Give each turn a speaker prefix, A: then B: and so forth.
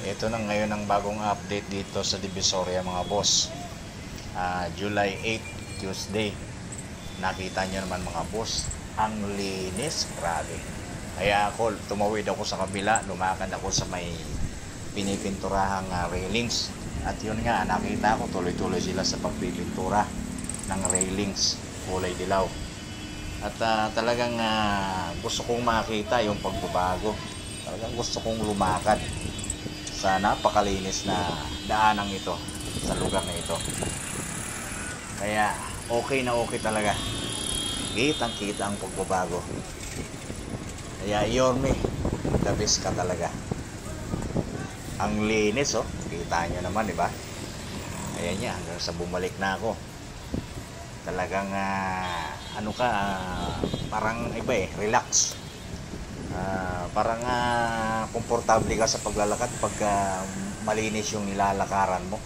A: Ito na ngayon ang bagong update dito sa Divisoria mga boss. July 8, Tuesday. Nakita nyo naman mga boss, ang linis, grabe. Kaya ako, tumawid ako sa kabila, lumakad ako sa may pinipinturahang railings. At yun nga, nakita ko tuloy-tuloy sila sa pagpipintura ng railings, kulay dilaw. At talagang gusto kong makita yung pagbabago. Talagang gusto kong lumakad sa napakalinis na daanang ito, sa lugar na ito. Kaya okay na okay talaga. Kitang kita ang pagbabago. Kaya Yorme, the best ka talaga. Ang linis oh, kita nyo naman diba? Ayan niya, hanggang sa bumalik na ako. Talagang parang iba relax. Parang komportable ka sa paglalakad pagka malinis yung nilalakaran mo.